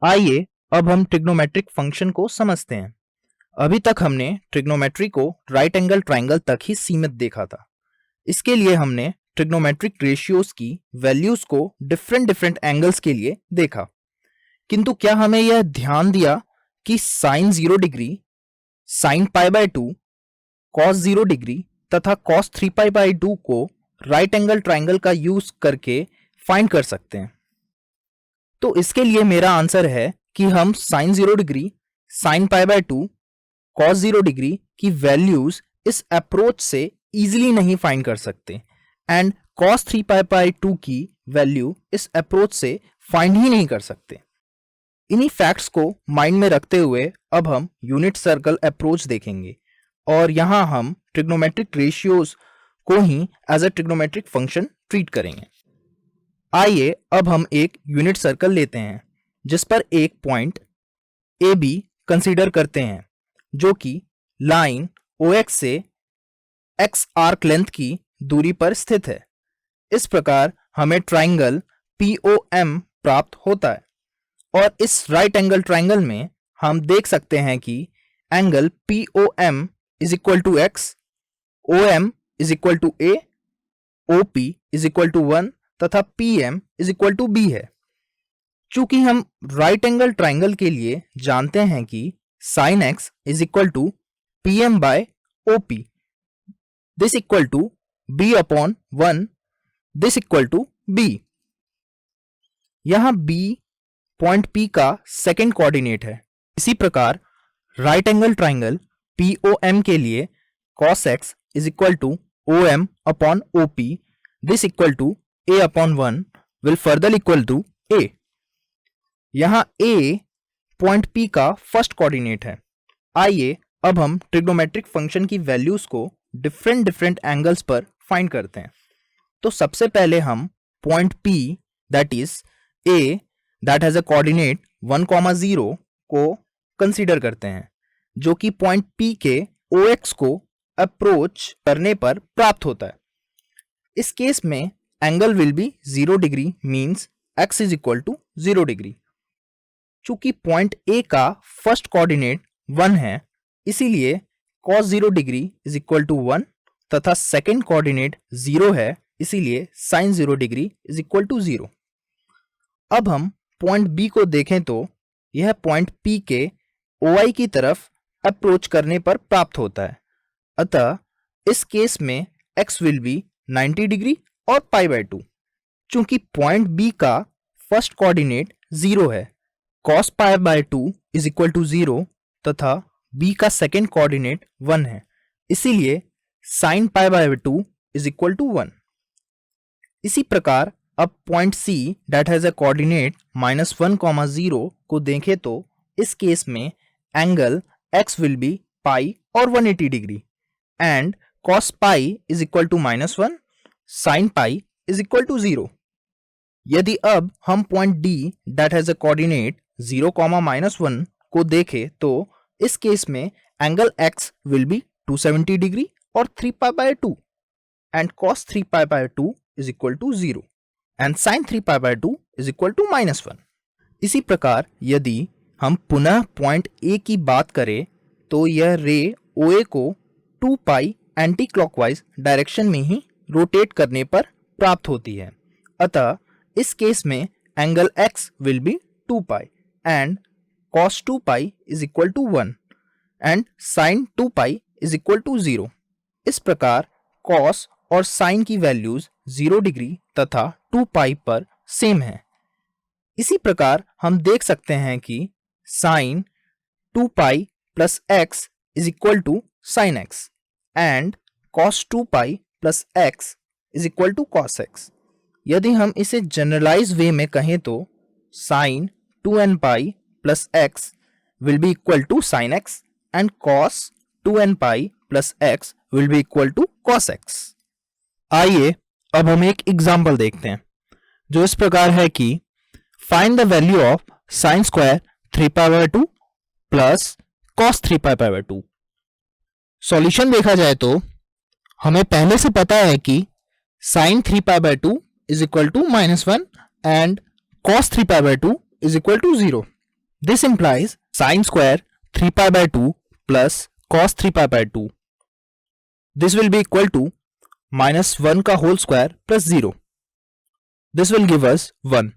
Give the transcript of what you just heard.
आइए अब हम ट्रिग्नोमेट्रिक फंक्शन को समझते हैं। अभी तक हमने ट्रिग्नोमेट्री को राइट एंगल ट्राइंगल तक ही सीमित देखा था। इसके लिए हमने ट्रिग्नोमेट्रिक रेशियोज की वैल्यूज को डिफरेंट डिफरेंट एंगल्स के लिए देखा, किंतु क्या हमें यह ध्यान दिया कि sine 0 degree, sine pi by 2, cos 0 degree तथा कॉस 3 पाई बाय 2 को राइट एंगल ट्राइंगल का यूज करके फाइंड कर सकते हैं? तो इसके लिए मेरा आंसर है कि हम sine 0 degree, sine pi by 2, cos 0 degree की वैल्यूज इस अप्रोच से इजीली नहीं फाइंड कर सकते एंड कॉस 3 पाई बाय 2 की वैल्यू इस अप्रोच से फाइंड ही नहीं कर सकते। इन्हीं फैक्ट्स को माइंड में रखते हुए अब हम यूनिट सर्कल अप्रोच देखेंगे और यहां हम ट्रिग्नोमेट्रिक रेशियोज को ही as a trigonometric function treat करेंगे। आइए अब हम एक यूनिट सर्कल लेते हैं जिस पर एक पॉइंट ए बी कंसीडर करते हैं जो कि लाइन OX से x आर्क लेंथ की दूरी पर स्थित है। इस प्रकार हमें ट्राइंगल POM प्राप्त होता है और इस राइट एंगल ट्राइंगल में हम देख सकते हैं कि angle POM is equal to x, OM is equal to A, OP is equal to 1 तथा PM is equal to B है। चूंकि हम राइट एंगल ट्राइंगल के लिए जानते हैं कि sin x is equal to PM by OP, this equal to B upon 1, this equal to B। यहां B पॉइंट P का सेकेंड कोऑर्डिनेट है। इसी प्रकार राइट एंगल ट्राइंगल POM के लिए cos x is equal to OM upon OP, this equal to A upon 1 will further equal to A। यहां A point P का first coordinate है। आइए अब हम ट्रिग्नोमेट्रिक फंक्शन की वैल्यूज को डिफरेंट डिफरेंट एंगल्स पर फाइंड करते हैं। तो सबसे पहले हम point P that is A that has a coordinate 1, 0 को कंसीडर करते हैं जो कि पॉइंट P के OX को अप्रोच करने पर प्राप्त होता है। इस केस में angle will be 0 degree means x is equal to 0 degree. चूंकि पॉइंट A का फर्स्ट कोऑर्डिनेट 1 है, इसीलिए cos 0 degree is equal to 1 तथा सेकेंड कोऑर्डिनेट 0 है, इसीलिए sin 0 degree is equal to 0। अब हम पॉइंट B को देखें तो यह पॉइंट P के OI की तरफ अप्रोच करने पर प्राप्त होता है। अतः इस केस में x विल बी 90 डिग्री और पाई बाय 2। चूंकि पॉइंट B का फर्स्ट कोऑर्डिनेट 0 है, cos pi by 2 is equal to 0 तथा B का सेकेंड कोऑर्डिनेट 1 है, इसीलिए sin pi by 2 is equal to 1। इसी प्रकार अब point C that has a coordinate -1, 0 को देखें तो इस केस में angle x will be pi और 180 degree and cos pi is equal to -1, sin pi is equal to 0। यदि अब हम point D that has a coordinate 0, -1 को देखें तो इस केस में angle x will B 270 degree और 3 pi by 2 and cos 3 pi by 2 is equal to 0 and sin 3 pi by 2 is equal to -1। इसी प्रकार यदि हम पुनः पॉइंट A की बात करें तो यह रे OA को 2 पाई एंटी क्लॉकवाइज डायरेक्शन में ही रोटेट करने पर प्राप्त होती है। अतः इस केस में angle x will be 2 pi and cos 2 pi is equal to 1 and sin 2 pi is equal to 0। इस प्रकार cos और sin की वैल्यूज 0 डिग्री तथा 2 पाई पर सेम है। इसी प्रकार हम देख सकते हैं कि sin 2 pi plus x is equal to sin x and cos 2 pi plus x is equal to cos x। यदि हम इसे जनरलाइज वे में कहें तो sin 2n pi plus x will be equal to sin x and cos 2n pi plus x will be equal to cos x। आइए अब हम एक एग्जाम्पल देखते हैं जो इस प्रकार है कि find the value of sin square 3 pi by 2 plus cos 3 pi by 2। Solution देखा जाए तो हमें पहले से पता है कि sin 3 pi by 2 is equal to -1 and cos 3 pi by 2 is equal to 0। This implies sine square 3 pi by 2 plus cos 3 pi by 2. This will be equal to minus 1 का whole square plus 0. This will give us 1.